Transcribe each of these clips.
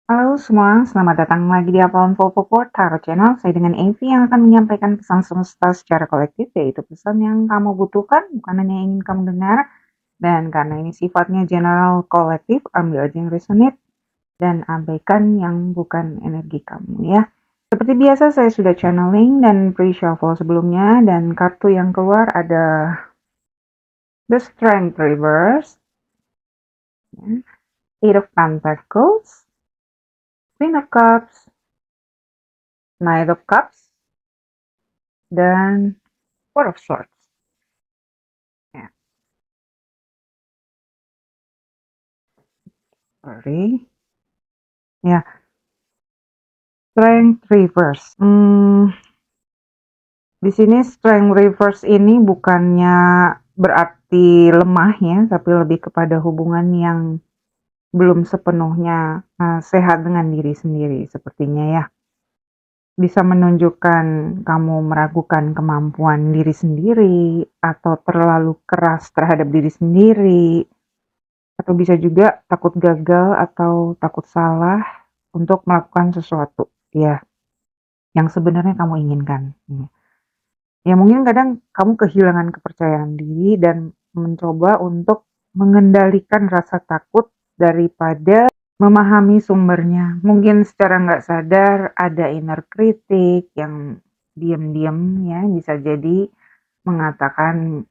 Halo semua, selamat datang lagi di Avalon Popo Tarot Channel. Saya dengan Evi yang akan menyampaikan pesan semesta secara kolektif, yaitu pesan yang kamu butuhkan, bukan hanya yang ingin kamu dengar. Dan karena ini sifatnya general kolektif, ambil aja yang resonate dan abaikan yang bukan energi kamu ya. Seperti biasa saya sudah channeling dan pre-shuffle sebelumnya, dan kartu yang keluar ada The Strength Reverse, Eight of Pentacles, Queen of Cups, Knight of Cups, dan Four of Swords. Ya, sorry. Ya, Strength Reverse. Di sini Strength Reverse ini bukannya berarti lemah ya, tapi lebih kepada hubungan yang belum sepenuhnya sehat dengan diri sendiri sepertinya ya. Bisa menunjukkan kamu meragukan kemampuan diri sendiri atau terlalu keras terhadap diri sendiri, atau bisa juga takut gagal atau takut salah untuk melakukan sesuatu ya yang sebenarnya kamu inginkan. Ya mungkin kadang kamu kehilangan kepercayaan diri dan mencoba untuk mengendalikan rasa takut daripada memahami sumbernya. Mungkin secara nggak sadar ada inner critic yang diam-diam ya bisa jadi mengatakan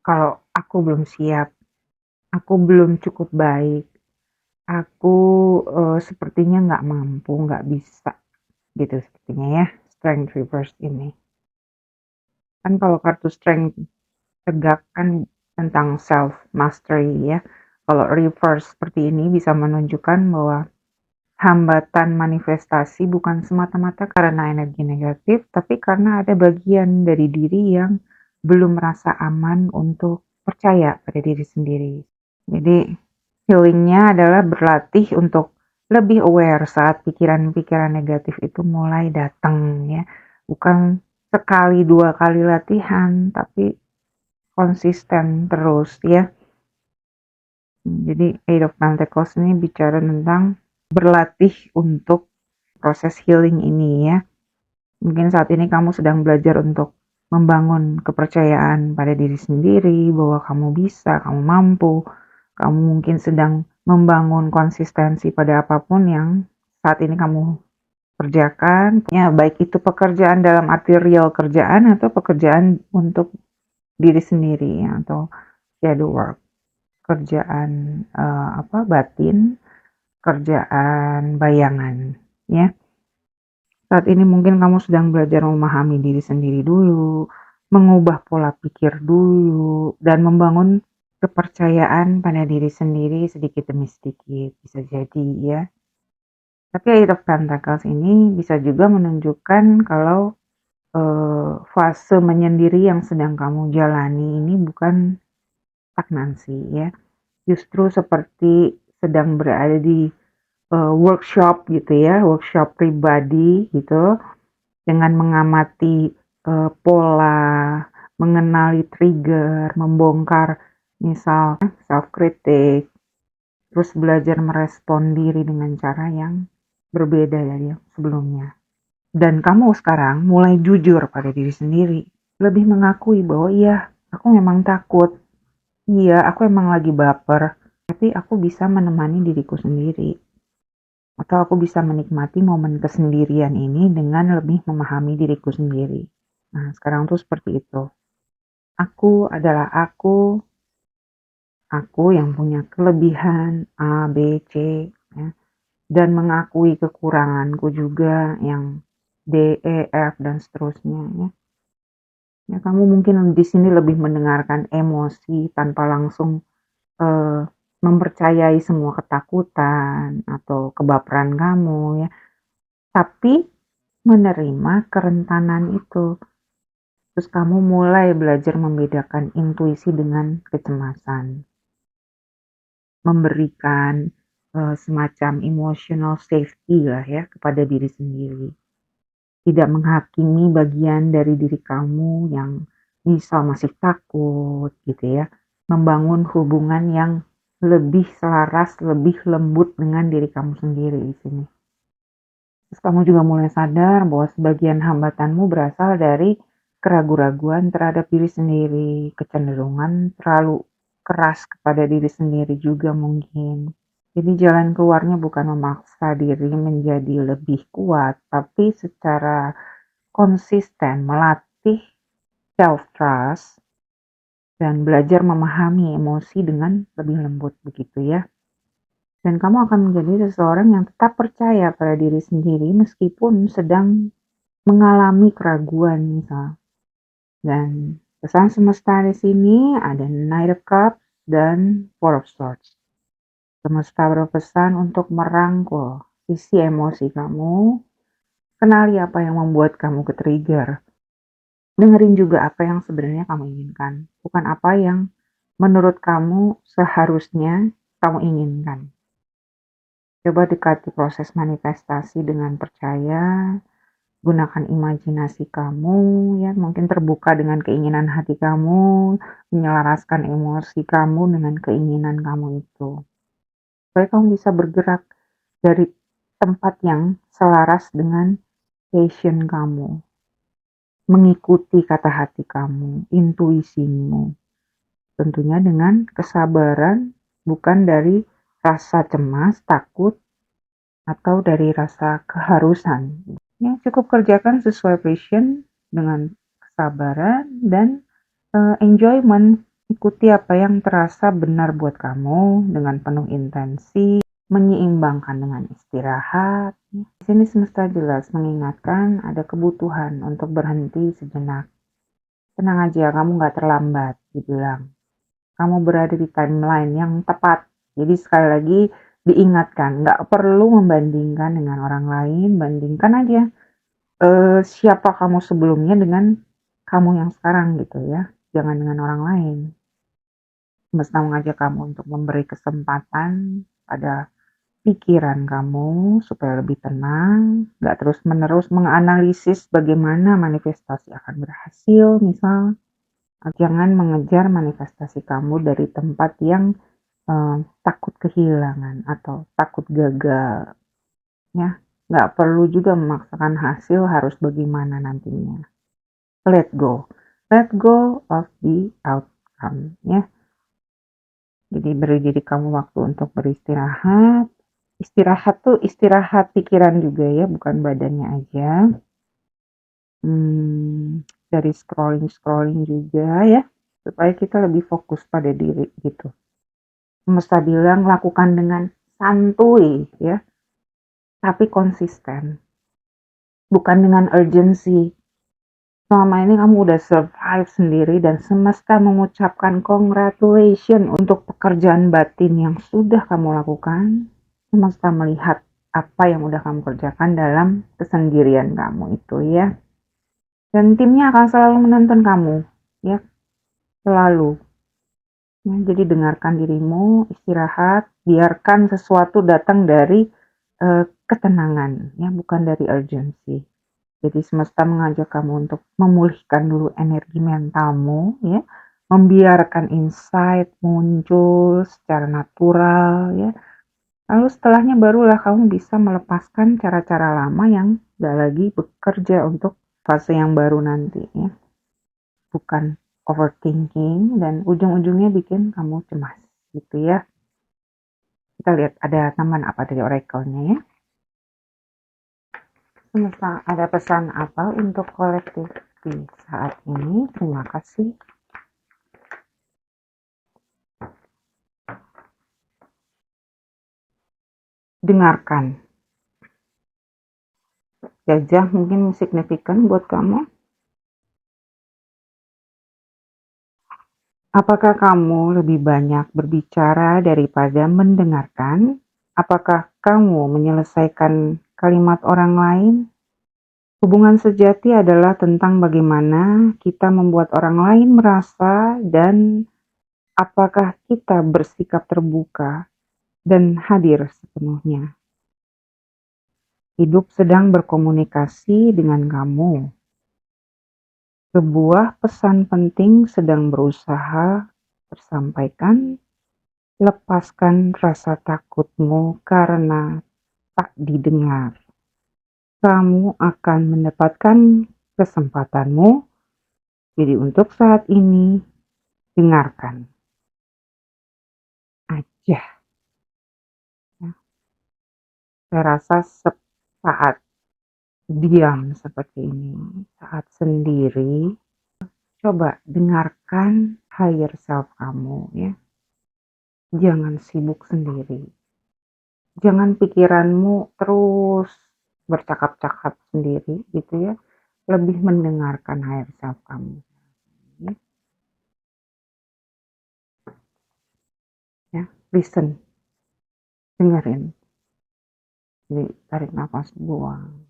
kalau aku belum siap, aku belum cukup baik, aku sepertinya nggak mampu, nggak bisa gitu sepertinya ya. Strength reverse ini. Kan kalau kartu strength tegak kan tentang self mastery ya. Kalau reverse seperti ini bisa menunjukkan bahwa hambatan manifestasi bukan semata-mata karena energi negatif, tapi karena ada bagian dari diri yang belum merasa aman untuk percaya pada diri sendiri. Jadi healingnya adalah berlatih untuk lebih aware saat pikiran-pikiran negatif itu mulai datang ya. Bukan sekali dua kali latihan, tapi konsisten terus ya. Jadi Eight of Pentacles ini bicara tentang berlatih untuk proses healing ini ya. Mungkin saat ini kamu sedang belajar untuk membangun kepercayaan pada diri sendiri bahwa kamu bisa, kamu mampu. Kamu mungkin sedang membangun konsistensi pada apapun yang saat ini kamu kerjakan. Ya, baik itu pekerjaan dalam arti real kerjaan atau pekerjaan untuk diri sendiri ya, atau shadow work, kerjaan batin, kerjaan bayangan ya. Saat ini mungkin kamu sedang belajar memahami diri sendiri dulu, mengubah pola pikir dulu, dan membangun kepercayaan pada diri sendiri sedikit demi sedikit, bisa jadi ya. Tapi Eight of Pentacles ini bisa juga menunjukkan kalau fase menyendiri yang sedang kamu jalani ini bukan stagnansi ya. Justru seperti sedang berada di workshop gitu ya, workshop pribadi gitu, dengan mengamati pola, mengenali trigger, membongkar misal self kritik, terus belajar merespon diri dengan cara yang berbeda dari yang sebelumnya. Dan kamu sekarang mulai jujur pada diri sendiri, lebih mengakui bahwa iya, aku memang takut, iya, aku emang lagi baper, tapi aku bisa menemani diriku sendiri. Atau aku bisa menikmati momen kesendirian ini dengan lebih memahami diriku sendiri. Nah, sekarang tuh seperti itu. Aku adalah aku yang punya kelebihan A, B, C, ya, dan mengakui kekuranganku juga yang D, E, F, dan seterusnya. Ya. Ya, kamu mungkin di sini lebih mendengarkan emosi tanpa langsung eh, mempercayai semua ketakutan atau kebaperan kamu ya, tapi menerima kerentanan itu. Terus kamu mulai belajar membedakan intuisi dengan kecemasan, memberikan semacam emotional safety lah ya kepada diri sendiri. Tidak menghakimi bagian dari diri kamu yang misal masih takut gitu ya. Membangun hubungan yang lebih selaras, lebih lembut dengan diri kamu sendiri di sini. Terus kamu juga mulai sadar bahwa sebagian hambatanmu berasal dari keraguan-raguan terhadap diri sendiri, kecenderungan terlalu keras kepada diri sendiri juga mungkin. Jadi jalan keluarnya bukan memaksa diri menjadi lebih kuat, tapi secara konsisten melatih self-trust dan belajar memahami emosi dengan lebih lembut begitu ya. Dan kamu akan menjadi seseorang yang tetap percaya pada diri sendiri meskipun sedang mengalami keraguan misal. Dan pesan semesta di sini ada Knight of Cups dan Four of Swords. Semesta berpesan untuk merangkul sisi emosi kamu, kenali apa yang membuat kamu ke-trigger. Dengerin juga apa yang sebenarnya kamu inginkan, bukan apa yang menurut kamu seharusnya kamu inginkan. Coba dekati proses manifestasi dengan percaya, gunakan imajinasi kamu, ya mungkin terbuka dengan keinginan hati kamu, menyelaraskan emosi kamu dengan keinginan kamu itu. Supaya kamu bisa bergerak dari tempat yang selaras dengan passion kamu, mengikuti kata hati kamu, intuisimu. Tentunya dengan kesabaran, bukan dari rasa cemas, takut, atau dari rasa keharusan. Ya, cukup kerjakan sesuai passion dengan kesabaran dan enjoyment. Ikuti apa yang terasa benar buat kamu dengan penuh intensi, menyeimbangkan dengan istirahat. Di sini semesta jelas mengingatkan ada kebutuhan untuk berhenti sejenak. Tenang aja, kamu nggak terlambat, dibilang. Kamu berada di timeline yang tepat. Jadi sekali lagi diingatkan, nggak perlu membandingkan dengan orang lain, bandingkan aja siapa kamu sebelumnya dengan kamu yang sekarang gitu ya, jangan dengan orang lain. Semesta mengajak kamu untuk memberi kesempatan pada pikiran kamu supaya lebih tenang, nggak terus-menerus menganalisis bagaimana manifestasi akan berhasil, misal. Jangan mengejar manifestasi kamu dari tempat yang takut kehilangan atau takut gagal, ya. Nggak perlu juga memaksakan hasil harus bagaimana nantinya. Let go of the outcome, ya. Jadi beri diri kamu waktu untuk beristirahat. Istirahat tuh istirahat pikiran juga ya, bukan badannya aja. Dari scrolling juga ya, supaya kita lebih fokus pada diri gitu. Semesta bilang lakukan dengan santuy ya, tapi konsisten. Bukan dengan urgency. Selama ini kamu udah survive sendiri dan semesta mengucapkan congratulations untuk pekerjaan batin yang sudah kamu lakukan. Semesta melihat apa yang udah kamu kerjakan dalam kesendirian kamu itu ya. Dan timnya akan selalu menonton kamu ya, selalu. Ya, jadi dengarkan dirimu, istirahat, biarkan sesuatu datang dari ketenangan ya, bukan dari urgensi. Jadi semesta mengajak kamu untuk memulihkan dulu energi mentalmu ya, membiarkan insight muncul secara natural ya. Lalu setelahnya barulah kamu bisa melepaskan cara-cara lama yang gak lagi bekerja untuk fase yang baru nanti ya. Bukan overthinking dan ujung-ujungnya bikin kamu cemas gitu ya. Kita lihat ada tambahan apa dari oracle-nya ya. Semesta ada pesan apa untuk kolektif di saat ini? Terima kasih. Dengarkan. Gajah mungkin signifikan buat kamu. Apakah kamu lebih banyak berbicara daripada mendengarkan? Apakah kamu menyelesaikan kalimat orang lain? Hubungan sejati adalah tentang bagaimana kita membuat orang lain merasa dan apakah kita bersikap terbuka dan hadir sepenuhnya. Hidup sedang berkomunikasi dengan kamu. Sebuah pesan penting sedang berusaha tersampaikan Lepaskan rasa takutmu karena tak didengar. Kamu akan mendapatkan kesempatanmu. Jadi untuk saat ini, dengarkan aja. Ya. Saya rasa saat diam seperti ini, saat sendiri, coba dengarkan higher self kamu ya. Jangan sibuk sendiri. Jangan pikiranmu terus bercakap-cakap sendiri gitu ya. Lebih mendengarkan higher self kamu. Ya, ya. Listen, dengerin. Jadi tarik nafas, buang.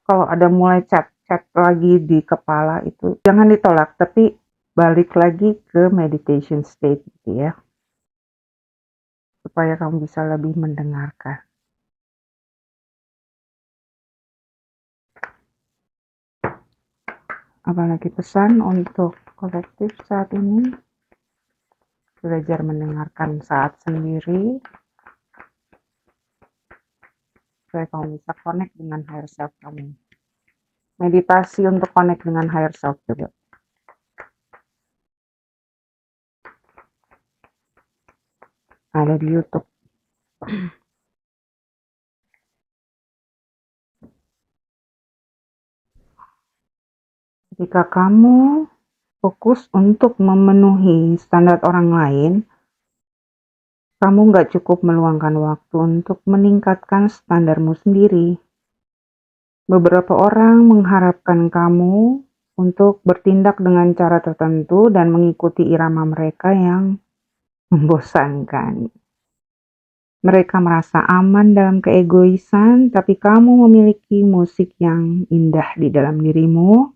Kalau ada mulai chat-chat lagi di kepala itu jangan ditolak, tapi balik lagi ke meditation state gitu ya, supaya kamu bisa lebih mendengarkan. Apalagi pesan untuk kolektif saat ini, belajar mendengarkan saat sendiri, supaya kamu bisa connect dengan higher self kamu. Meditasi untuk connect dengan higher self juga. Ada di YouTube. Jika kamu fokus untuk memenuhi standar orang lain, kamu nggak cukup meluangkan waktu untuk meningkatkan standarmu sendiri. Beberapa orang mengharapkan kamu untuk bertindak dengan cara tertentu dan mengikuti irama mereka yang membosankan. Mereka merasa aman dalam keegoisan, tapi kamu memiliki musik yang indah di dalam dirimu.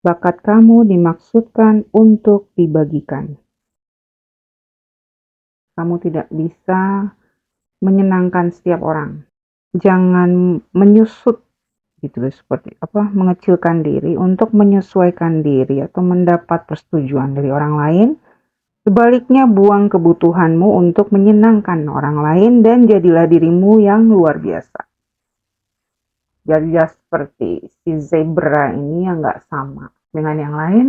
Bakat kamu dimaksudkan untuk dibagikan. Kamu tidak bisa menyenangkan setiap orang. Jangan menyusut gitu, seperti mengecilkan diri untuk menyesuaikan diri atau mendapat persetujuan dari orang lain. Sebaliknya, buang kebutuhanmu untuk menyenangkan orang lain dan jadilah dirimu yang luar biasa. Jadilah seperti si zebra ini yang gak sama dengan yang lain,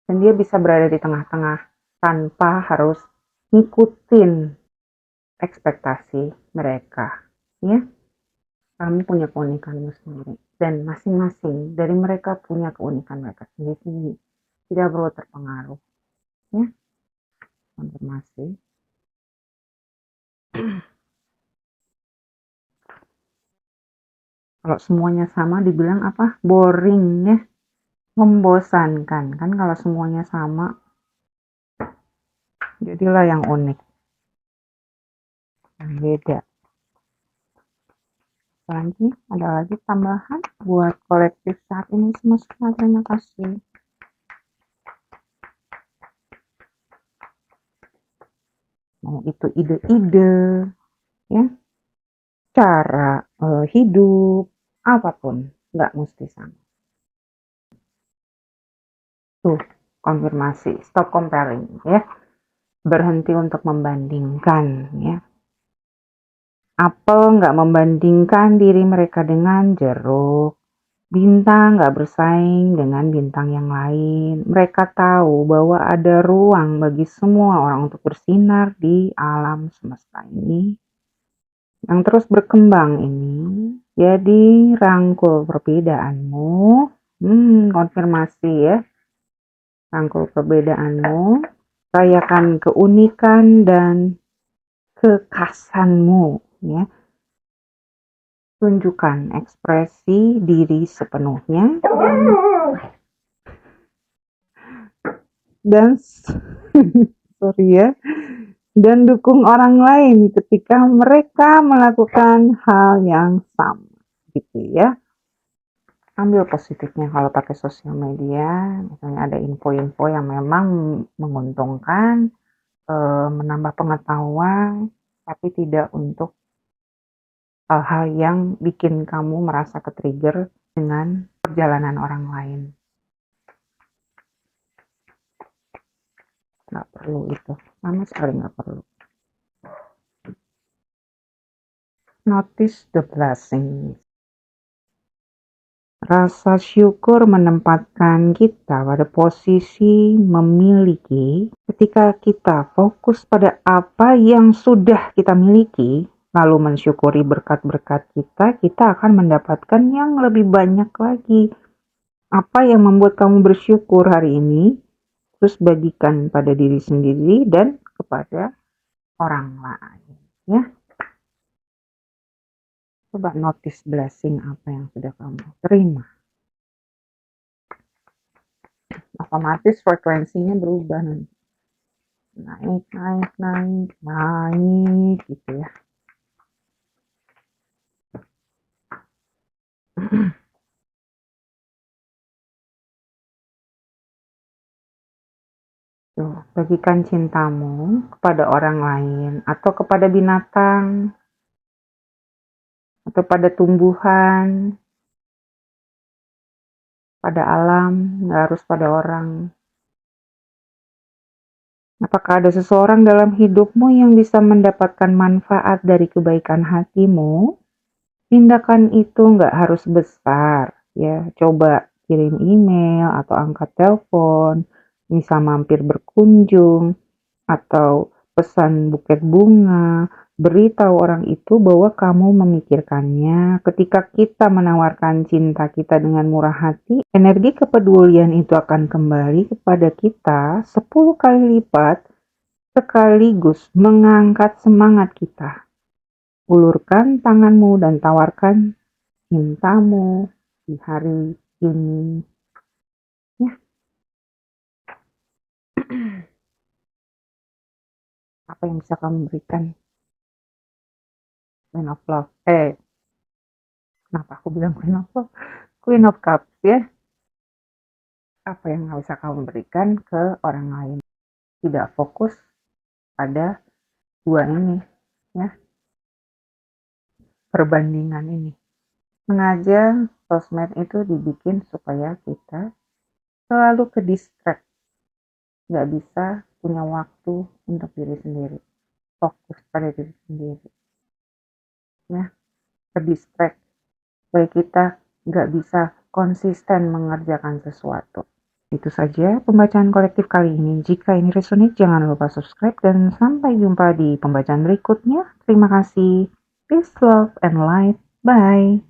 dan dia bisa berada di tengah-tengah tanpa harus ngikutin ekspektasi mereka. Ya, kamu punya keunikanmu sendiri, dan masing-masing dari mereka punya keunikan mereka sendiri. Tidak perlu terpengaruh. Ya, konfirmasi. Kalau semuanya sama dibilang apa? Boring ya, membosankan kan kalau semuanya sama. Jadilah yang unik, yang beda. Lagi ada lagi tambahan buat kolektif saat ini semesta. Terima kasih. Mau itu ide-ide ya, cara hidup, apapun, nggak mesti sama. Tuh, konfirmasi, stop comparing ya. Berhenti untuk membandingkan ya. Apel nggak membandingkan diri mereka dengan jeruk. Bintang nggak bersaing dengan bintang yang lain. Mereka tahu bahwa ada ruang bagi semua orang untuk bersinar di alam semesta ini yang terus berkembang ini. Jadi rangkul perbedaanmu. Konfirmasi ya. Rangkul perbedaanmu. Rayakan keunikan dan kekhasanmu ya. Tunjukkan ekspresi diri sepenuhnya dan sorry ya, dan dukung orang lain ketika mereka melakukan hal yang sama gitu ya. Ambil positifnya kalau pakai sosial media, misalnya ada info-info yang memang menguntungkan, menambah pengetahuan, tapi tidak untuk hal-hal yang bikin kamu merasa ke-trigger dengan perjalanan orang lain. nggak perlu itu, sama sekali nggak perlu. Notice the blessing. Rasa syukur menempatkan kita pada posisi memiliki. Ketika kita fokus pada apa yang sudah kita miliki, lalu mensyukuri berkat-berkat kita, kita akan mendapatkan yang lebih banyak lagi. Apa yang membuat kamu bersyukur hari ini, terus bagikan pada diri sendiri dan kepada orang lain. Ya, coba notice blessing apa yang sudah kamu terima. Otomatis frekuensinya berubah nanti. Naik gitu ya. Tuh, bagikan cintamu kepada orang lain atau kepada binatang atau pada tumbuhan, pada alam, nggak harus pada orang. Apakah ada seseorang dalam hidupmu yang bisa mendapatkan manfaat dari kebaikan hatimu? Tindakan itu nggak harus besar, ya. Coba kirim email atau angkat telepon, bisa mampir berkunjung, atau pesan buket bunga, beritahu orang itu bahwa kamu memikirkannya. Ketika kita menawarkan cinta kita dengan murah hati, energi kepedulian itu akan kembali kepada kita 10 kali lipat, sekaligus mengangkat semangat kita. Ulurkan tanganmu dan tawarkan cintamu di hari ini. Ya. Apa yang bisa kamu berikan? Queen of Love. Kenapa aku bilang Queen of Love? Queen of Cups ya. Apa yang bisa kamu berikan ke orang lain? Tidak fokus pada dua ini, ya. Perbandingan ini. Sengaja sosmed itu dibikin supaya kita selalu ke distract. Nggak bisa punya waktu untuk diri sendiri. Fokus pada diri sendiri. Ya, ke distract. Supaya kita nggak bisa konsisten mengerjakan sesuatu. Itu saja pembacaan kolektif kali ini. Jika ini resonate, jangan lupa subscribe dan sampai jumpa di pembacaan berikutnya. Terima kasih. Peace, love, and light. Bye.